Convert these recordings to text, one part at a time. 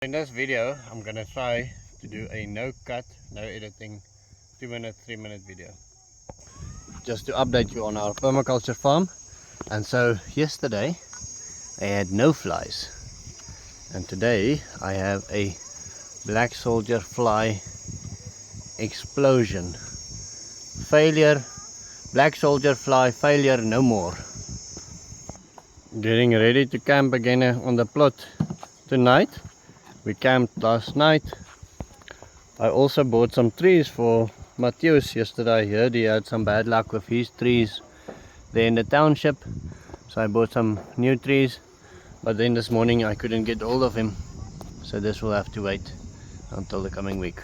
In this video, I'm gonna try to do a no cut, no editing, 2-minute, 3-minute video. Just to update you on our permaculture farm. And so yesterday I had no flies. And today I have a black soldier fly explosion. Failure, black soldier fly failure, no more. Getting ready to camp again on the plot tonight. We camped last night. I also bought some trees for becuase yesterday. I heard he had some bad luck with his trees there in the township. So I bought some new trees. But then this morning I couldn't get hold of him. So this will have to wait until the coming week.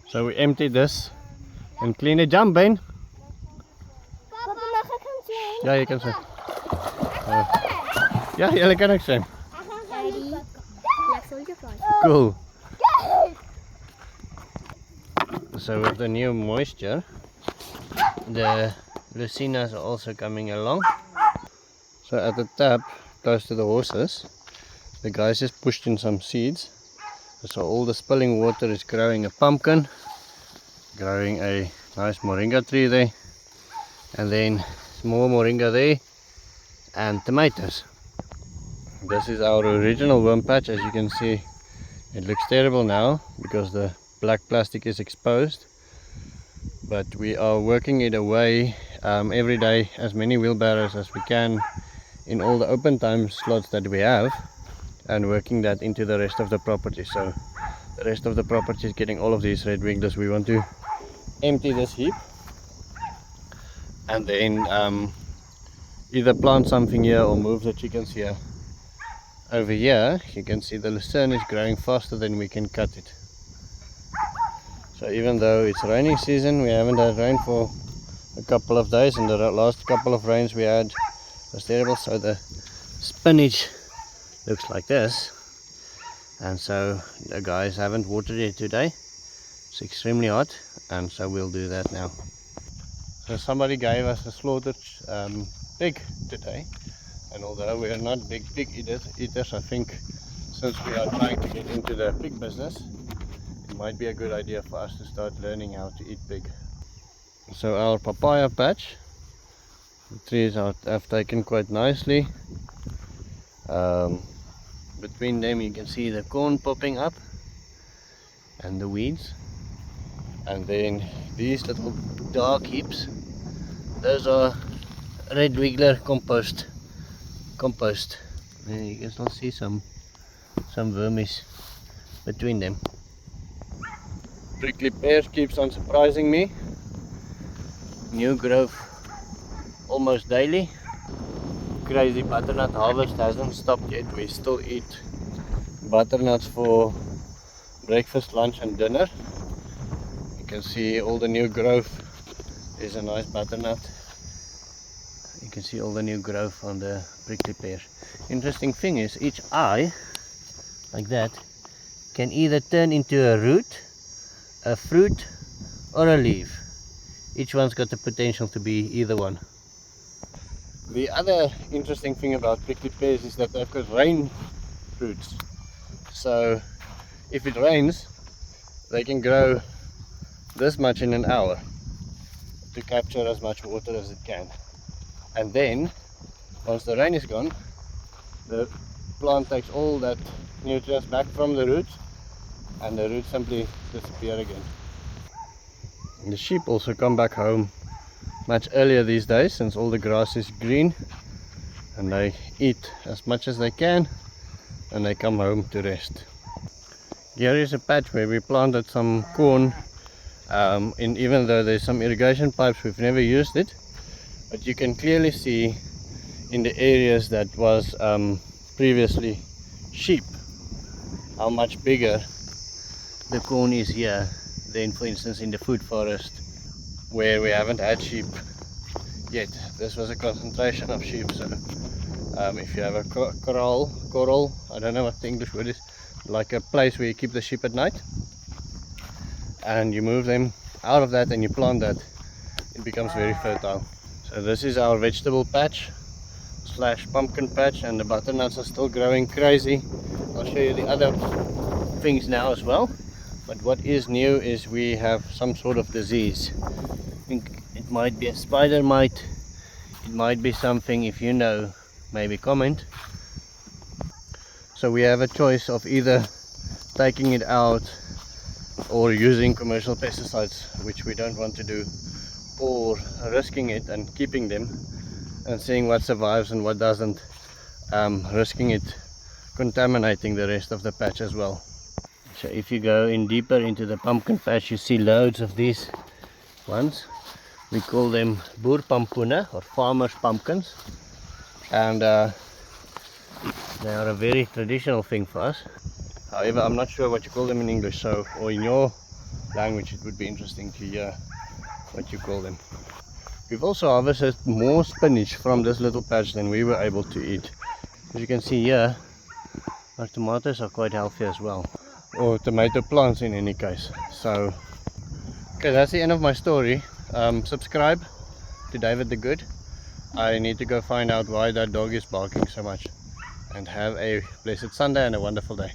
So we emptied this and clean it. Jump, Ben. Ja, je kan zwem. Ja, jullie kan ook zwem. Cool. So with the new moisture, the Lucinas are also coming along. So at the tap, close to the horses, the guys just pushed in some seeds. So all the spilling water is growing a pumpkin, growing a nice moringa tree there, and then more moringa there, and tomatoes. This is our original worm patch. As you can see, it looks terrible now because the black plastic is exposed, but we are working it away every day, as many wheelbarrows as we can in all the open time slots that we have, and working that into the rest of the property. So the rest of the property is getting all of these red wigglers. We want to empty this heap and then either plant something here or move the chickens here. Over here you can see the lucerne is growing faster than we can cut it. So even though it's raining season, we haven't had rain for a couple of days, and the last couple of rains we had was terrible. So the spinach looks like this, and so the guys haven't watered it today. It's extremely hot, and so we'll do that now. So somebody gave us a slaughtered pig today. And although we are not big pig eaters, I think since we are trying to get into the pig business, it might be a good idea for us to start learning how to eat pig. So our papaya patch, the trees have taken quite nicely. Between them you can see the corn popping up and the weeds. And then these little dark heaps, those are red wiggler compost. And you can still see some vermis between them. Prickly pears keeps on surprising me. New growth almost daily. Crazy butternut harvest hasn't stopped yet. We still eat butternuts for breakfast, lunch and dinner. You can see all the new growth. There's a nice butternut. You can see all the new growth on the prickly pears. Interesting thing is, each eye, like that, can either turn into a root, a fruit, or a leaf. Each one's got the potential to be either one. The other interesting thing about prickly pears is that they've got rain roots. So if it rains, they can grow this much in an hour to capture as much water as it can. And then, once the rain is gone, the plant takes all that nutrients back from the roots, and the roots simply disappear again. And the sheep also come back home much earlier these days, since all the grass is green, and they eat as much as they can, and they come home to rest. Here is a patch where we planted some corn, and even though there's some irrigation pipes, we've never used it. But you can clearly see in the areas that was previously sheep, how much bigger the corn is here than, for instance, in the food forest where we haven't had sheep yet. This was a concentration of sheep. So if you have a corral, I don't know what the English word is, like a place where you keep the sheep at night, and you move them out of that and you plant that, it becomes very fertile. So this is our vegetable patch. slash pumpkin patch, and the butternuts are still growing crazy. I'll show you the other things now as well. But what is new is we have some sort of disease. I think it might be a spider mite, it might be something. If you know, maybe comment. So we have a choice of either taking it out or using commercial pesticides, which we don't want to do, or risking it and keeping them and seeing what survives and what doesn't, risking it contaminating the rest of the patch as well. So if you go in deeper into the pumpkin patch, you see loads of these ones. We call them boerpampoene, or farmers pumpkins, and they are a very traditional thing for us. However, I'm not sure what you call them in English, so, or in your language, it would be interesting to hear what you call them. We've also harvested more spinach from this little patch than we were able to eat. As you can see here, our tomatoes are quite healthy as well, or tomato plants in any case. So, okay, that's the end of my story. Subscribe to David the Good. I need to go find out why that dog is barking so much. And have a blessed Sunday and a wonderful day.